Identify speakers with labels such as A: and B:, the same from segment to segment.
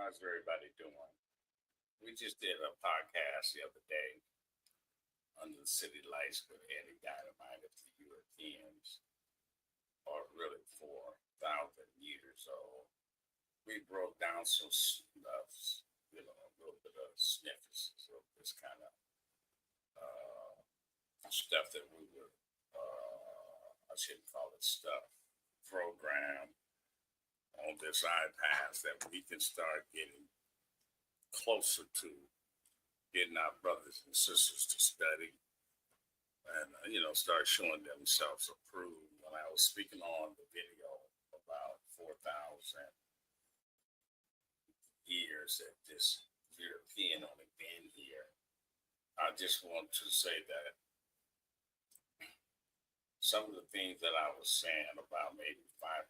A: How's everybody doing? We just did a podcast the other day under the city lights with Eddie Dynamite of the Europeans are really 4,000 years old. We broke down some stuff, a little bit of snippets of this kind of stuff that we were, I shouldn't call it stuff, program on this iPads that we can start getting closer to getting our brothers and sisters to study and, start showing themselves approved. When I was speaking on the video about 4,000 years that this European only been here, I just want to say that some of the things that I was saying about maybe 5%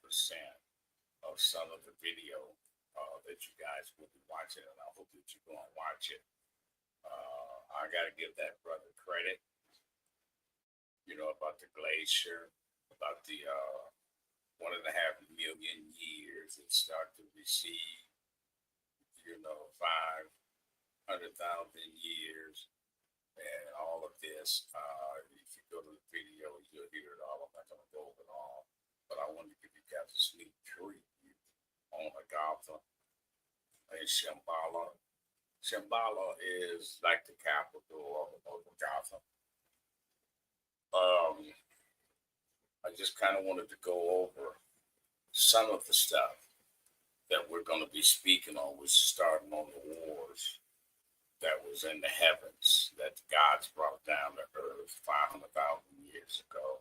A: of some of the video that you guys will be watching, and I hope that you go and watch it. I got to give that brother credit, about the glacier, about the 1.5 million years it started to recede, 500,000 years, and all of this. If you go to the video, you'll hear it all. I'm not going to go over it all, but I wanted to give you guys a sneak preview on Agatha and Shambhala. Shambhala is like the capital of Agatha. I just kind of wanted to go over some of the stuff that we're going to be speaking on, which is starting on the wars that was in the heavens that the gods brought down to earth 500,000 years ago.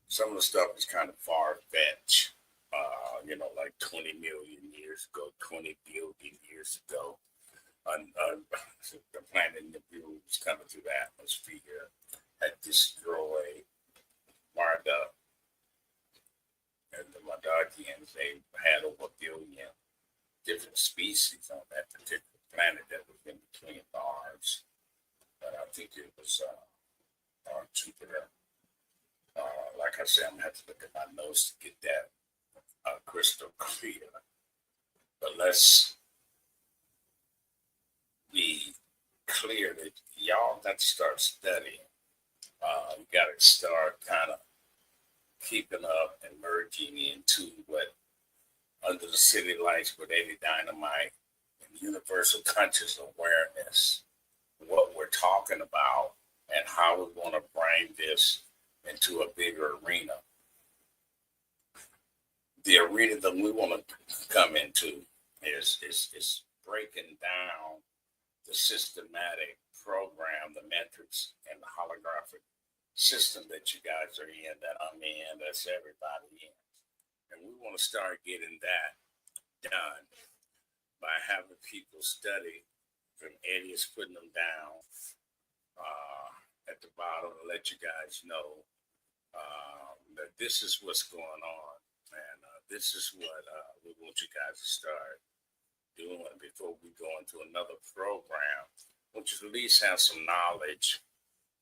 A: Some of the stuff is kind of far-fetched, like 20 million years ago, 20 billion years ago. The planet Nibiru was coming through the atmosphere, had destroyed Marduk. And the Mardukians, they had over a billion different species on that particular planet that was in between Mars. But I think it was Jupiter. Like I said, I'm going to have to look at my notes to get that crystal clear. But let's be clear that y'all got to start studying. You got to start kind of keeping up and merging into what under the city lights with Eddie Dynamite and universal conscious awareness, what we're talking about and how we want to bring this into a bigger arena. The arena that we want to come into is breaking down the systematic program, the metrics, and the holographic system that you guys are in, that I'm in, that's everybody in. And we want to start getting that done by having people study from Eddie is putting them down at the bottom to let you guys know that this is what's going on. And this is what we want you guys to start doing before we go into another program. I want you to at least have some knowledge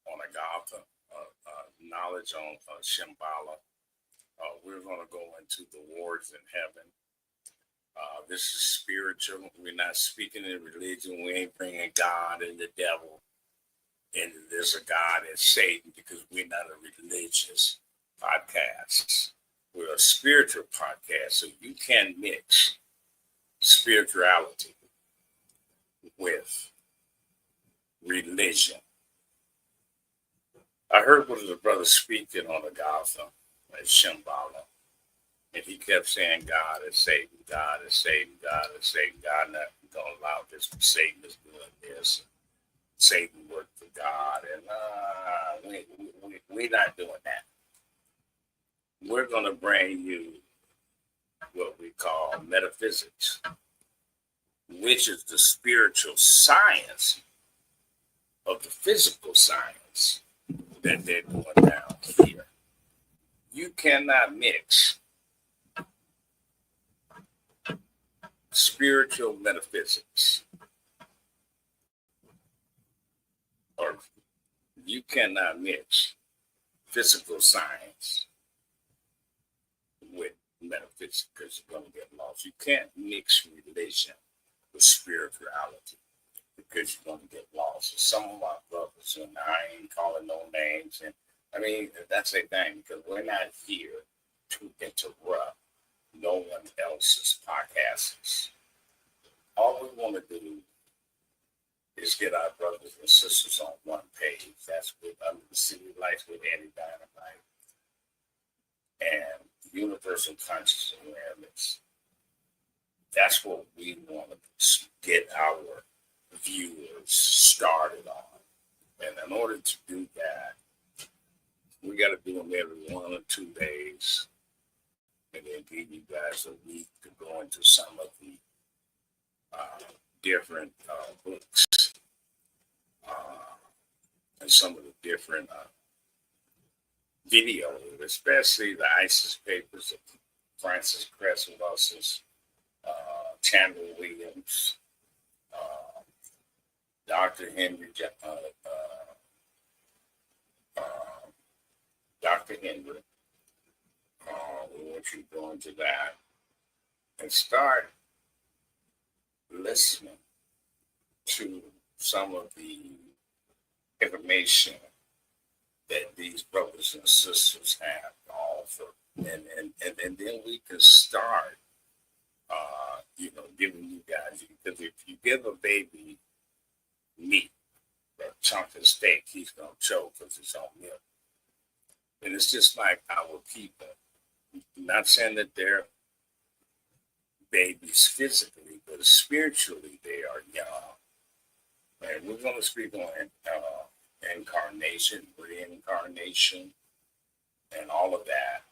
A: on Agatha, knowledge on Shambhala. We're going to go into the wars in heaven. This is spiritual. We're not speaking in religion. We ain't bringing God and the devil. And there's a God and Satan, because we're not a religious podcast. We're a spiritual podcast. So you can mix spirituality with religion. I heard one of the brothers speaking on Agatha at Shambhala, and he kept saying God is Satan, God is Satan, God is Satan. God not going to allow this. Satan is doing this. Satan worked for God, and we're not doing that. We're going to bring you what we call metaphysics, which is the spiritual science of the physical science that they're doing down here. You cannot mix spiritual metaphysics, or you cannot mix physical science with metaphysics because you're going to get lost. You can't mix religion with spirituality because you're going to get lost. And some of our brothers, and I ain't calling no names, and I mean, that's a thing because we're not here to interrupt no one else's podcasts. All we want to do is get our brothers and sisters on one page. That's with Under the City Lights with Eddie Dynamite and Universal Conscious Awareness. That's what we want to get our viewers started on. And in order to do that, we got to do them every 1 or 2 days. And then give you guys a week to go into some of the different books and some of the different videos, especially the ISIS papers of Francis Cresswell's, Chandler Williams, Dr. Dr. Henry. We want you to go into that and start listening to some of the information that these brothers and sisters have to offer. And then we can start, giving you guys, because if you give a baby meat, a chunk of steak, he's going to choke because it's on milk. And it's just like our people. I'm not saying that they're babies physically, but spiritually they are young. And we're going to speak on incarnation, reincarnation, and all of that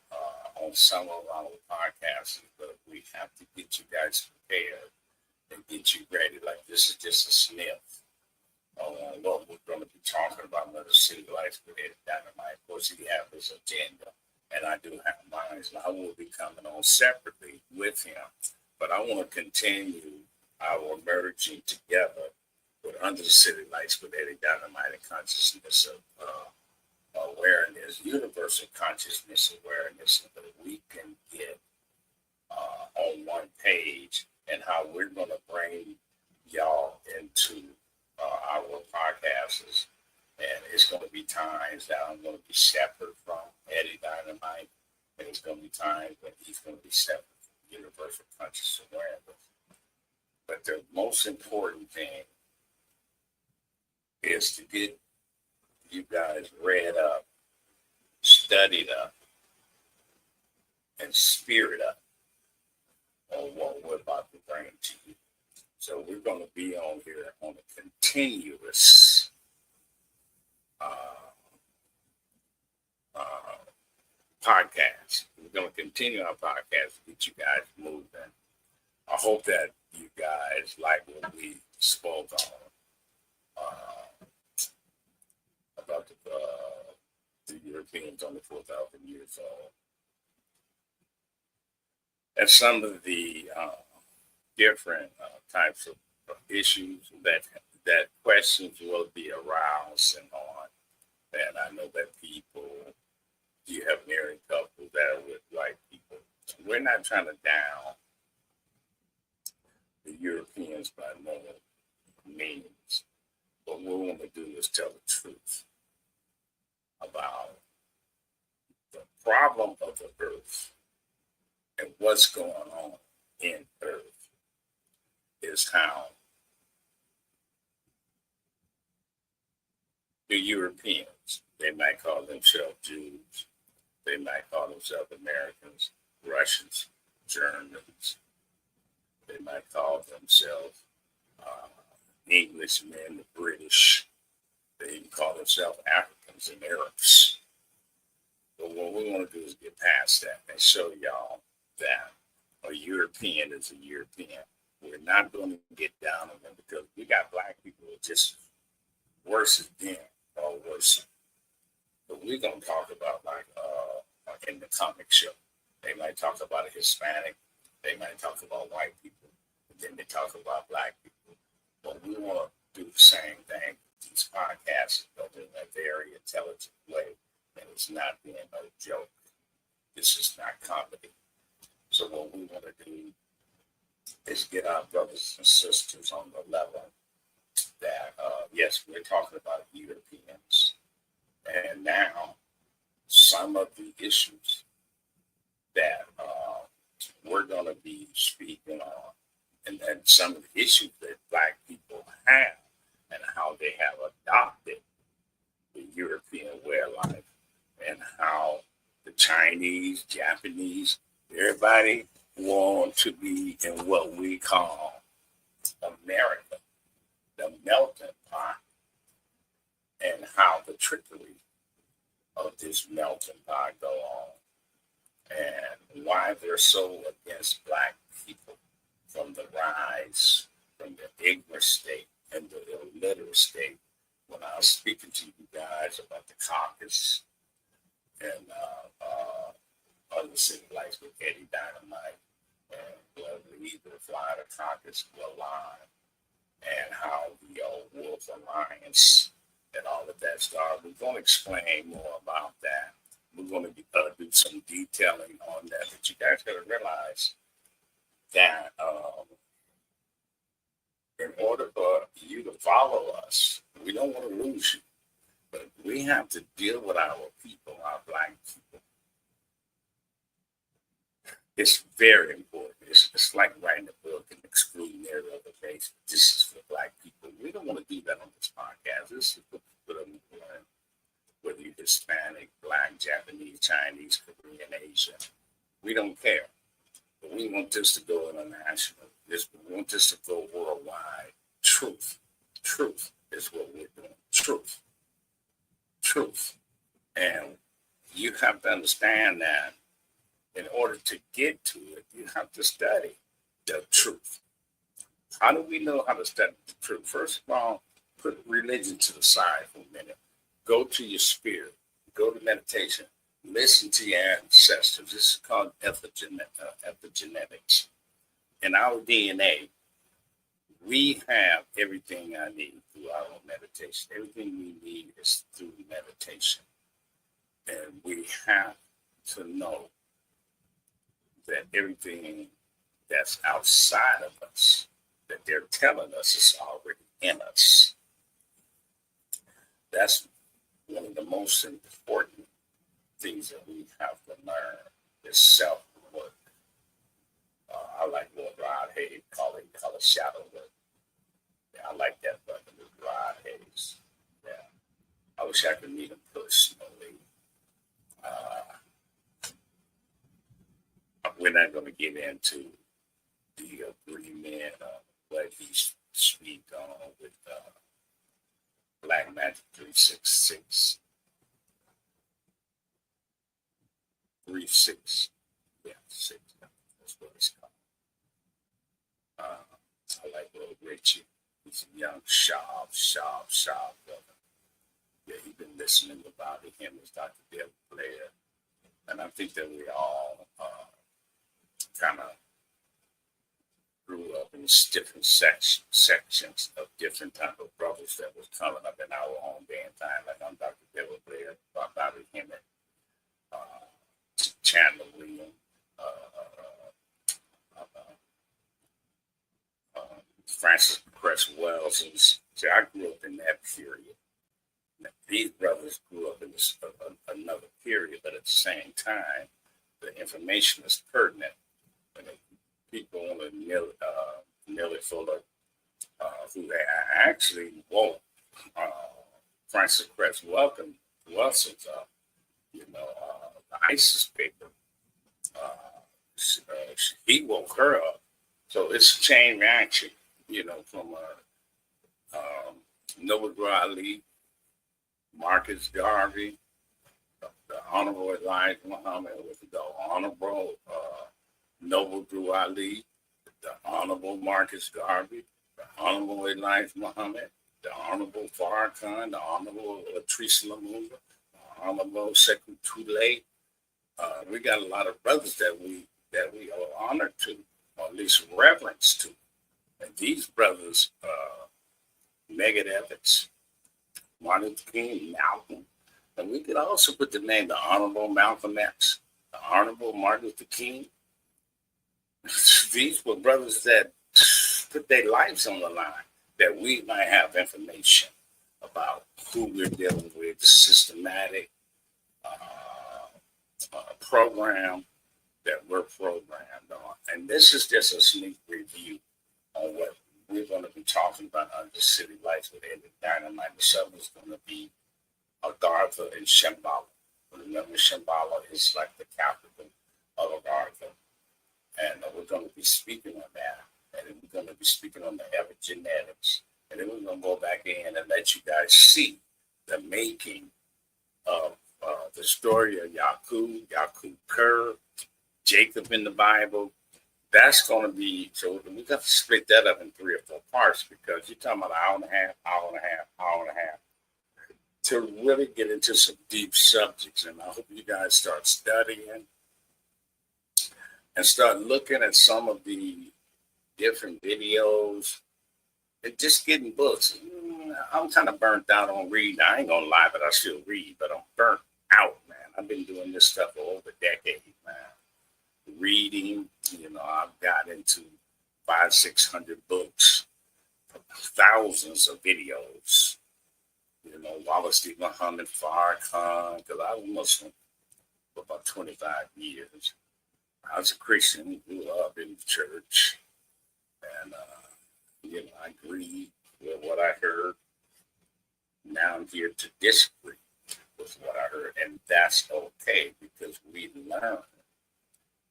A: on some of our podcasts. But we have to get you guys prepared and get you ready. Like this is just a sniff on what we're going to be talking about. Another City Lights with Eddie Dynamite. Of course, he has his agenda, and I do have mine. And I will be coming on separately with him. But I want to continue our merging together with Under the City Lights with Eddie Dynamite and Consciousness of Awareness, Universal Consciousness Awareness, so that we can get on one page and how we're going to bring y'all into our podcasts. And it's going to be times that I'm going to be separate from Eddie Dynamite, and it's going to be times when he's going to be separate from Universal Conscious Awareness. But the most important thing is to get you guys read up, studied up, and spirit up on what we're about to bring to you. So we're going to be on here on a continuous podcast. We're going to continue our podcast to get you guys moving. I hope that you guys like what we spoke on about the Europeans on the 4,000 years old. And some of the different types of issues that questions will be aroused and on. And I know that you have married couples that are with white people. We're not trying to down the Europeans by no means. What we want to do is tell the truth about the problem of the earth and what's going on in earth is how the Europeans, they might call themselves Jews, they might call themselves Americans, Russians, Germans, they might call themselves Englishmen, the British, they even call themselves Africans and Arabs. But what we want to do is get past that and show y'all that a European is a European. We're not going to get down on them because we got black people who are just worse than them or worse. But we're going to talk about like in the comic show. They might talk about a Hispanic. They might talk about white people. And then they talk about black people. But we want to do the same thing. These podcasts, but in a very intelligent way. And it's not being a joke. This is not comedy. So what we want to do is get our brothers and sisters on the level that, yes, we're talking about Europeans. And now some of the issues that we're going to be speaking on, and some of the issues that Black people have, and how they have adopted the European way of life, and how the Chinese, Japanese, everybody want to be in what we call America, the melting pot, and how the trickery of this melting pot go on, and why they're so against Black people from the rise, from the ignorant state and the illiterate state. When I was speaking to you guys about the caucus and other civilites with Eddie Dynamite and the either fly the caucus will lie, and how the old Wolf Alliance and all of that stuff. We're going to explain more about that. We're going to do some detailing on that. But you guys got to realize that in order for you to follow us, we don't want to lose you, but we have to deal with our people, our Black people. It's very important. It's like writing a book and excluding every other race. This is for Black people. We don't want to do that on this podcast. This is for people to learn, whether you're Hispanic, Black, Japanese, Chinese, Korean, Asian. We don't care. But we want this to go international. We want this to go worldwide. Truth. Truth is what we're doing. Truth. Truth. And you have to understand that in order to get to it, you have to study the truth. How do we know how to study the truth? First of all, put religion to the side for a minute. Go to your spirit. Go to meditation. Listen to your ancestors. This is called epigenetics. In our DNA, we have everything I need through our meditation. Everything we need is through meditation. And we have to know that everything that's outside of us, that they're telling us, is already in us. That's one of the most important things that we have to learn is self-work. I like what Rod Hayes call it shadow work. Yeah, I like that brother, Rod Hayes. Yeah, I wish I could meet him personally. We're not going to get into the agreement of what he speak on with Black Magic 366. 36. Yeah, 6. That's what it's called. I like Little Richie. He's a young, sharp brother. Yeah, he's been listening about him as Dr. Deb Blair. And I think that we all kind of grew up in different sections of different type of brothers that was coming up in our own day and time. Like I'm Dr. Deb Blair, Bobby Hemmett, Chandler Williams, Francis Cress Wells. So I grew up in that period. Now, these brothers grew up in another period, but at the same time, the information is pertinent. And people want to nearly Fuller, who actually woke Francis Cress Welson's up, the ISIS paper. He woke her up. So it's a chain reaction, from Noble Ali, Marcus Garvey, the Honorable Elijah Muhammad, with the Honorable Noble Drew Ali, the Honorable Marcus Garvey, the Honorable Elijah Muhammad, the Honorable Farrakhan, the Honorable Teresa Lumumba, the Honorable Sekou Toure. We got a lot of brothers that we owe honor to, or at least reverence to. And these brothers, Megan Evans, Martin Luther King, Malcolm, and we could also put the name the Honorable Malcolm X, the Honorable Martin Luther King, these were brothers that put their lives on the line, that we might have information about who we're dealing with, the systematic program that we're programmed on. And this is just a sneak review on what we're going to be talking about under City Lights with Eddie Dynamite. The subject is going to be Agartha and Shambhala. Remember, Shambhala is like the capital of Agartha. And we're going to be speaking on that. And then we're going to be speaking on the epigenetics. And then we're going to go back in and let you guys see the making of the story of Yakub Kerr, Jacob in the Bible. That's going to be, so we got to split that up in 3 or 4 parts, because you're talking about an hour and a half to really get into some deep subjects. And I hope you guys start studying and start looking at some of the different videos and just getting books. I'm kind of burnt out on reading. I ain't gonna lie, but I still read, but I'm burnt out, man. I've been doing this stuff for over a decade, man. Reading, I've got into 500-600 books, thousands of videos. Wallace D. Muhammad Farrakhan, because I was Muslim for about 25 years. I was a Christian, grew up in the church, and I agreed with what I heard. Now I'm here to disagree with what I heard, and that's okay, because we learn.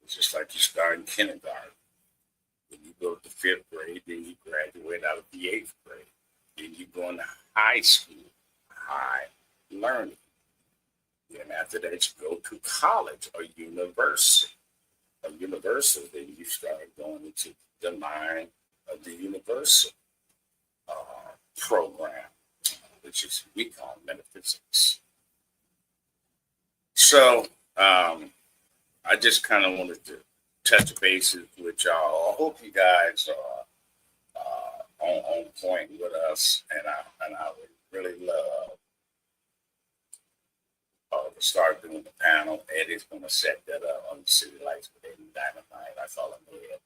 A: It's just like you start in kindergarten, then you go to 5th grade, then you graduate out of the 8th grade, then you go into high school, high learning. Then after that, you go to college or university. Then you start going into the mind of the universal program, which is we call metaphysics. So I just kind of wanted to touch bases with y'all. I hope you guys are on point with us, and I would really love to start doing the panel. Eddie's going to set that up on the City Lights with Eddie Dynamite. I call him Ed.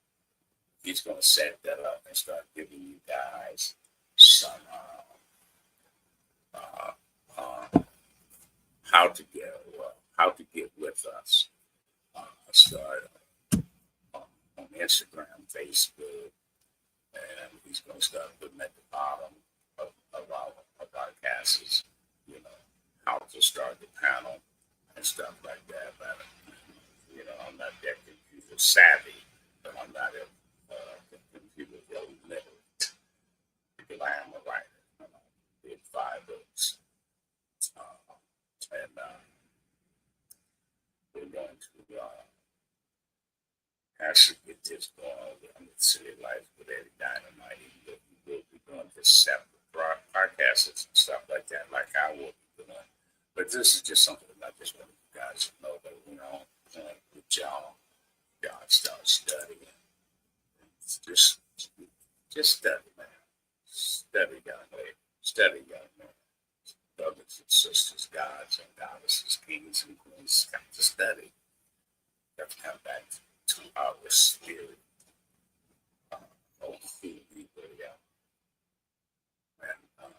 A: He's going to set that up and start giving you guys some how to get with us. Start on Instagram, Facebook, and he's going to start putting at the bottom of our casts, how to start the panel and stuff like that. But, I'm not that computer savvy, but I'm not a computer illiterate, because I am a writer. I did 5 books. And we're going to actually get this going on the City Lights with Eddie Dynamite. We'll be doing this separate podcasts and stuff like that, like I will be doing. But this is just something that I just want you guys to know that, with y'all start studying. Just study, man. Study, young lady. Study, young man. Brothers and sisters, gods and goddesses, kings and queens, got to study. Got to come back to our spirit of who we really are. And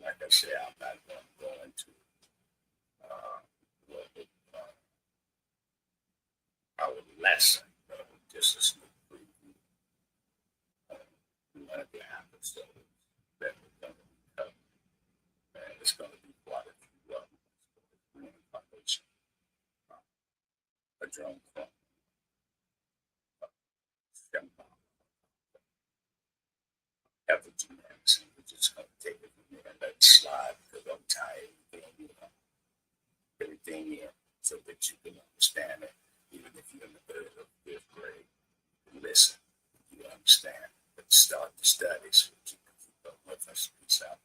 A: like I said, I'm not going to go into our lesson, but just a sneak preview of one of the episodes that we're going to be covering. And it's going to be quite a few of them. Reincarnation, a drone clone, epigenetics, and we're just going to take it from there and let it slide, because I'm tired of everything in so that you can understand it. Even if you're in the 3rd or 5th grade, listen, you understand, but start the study so that you can keep up with us. Peace out.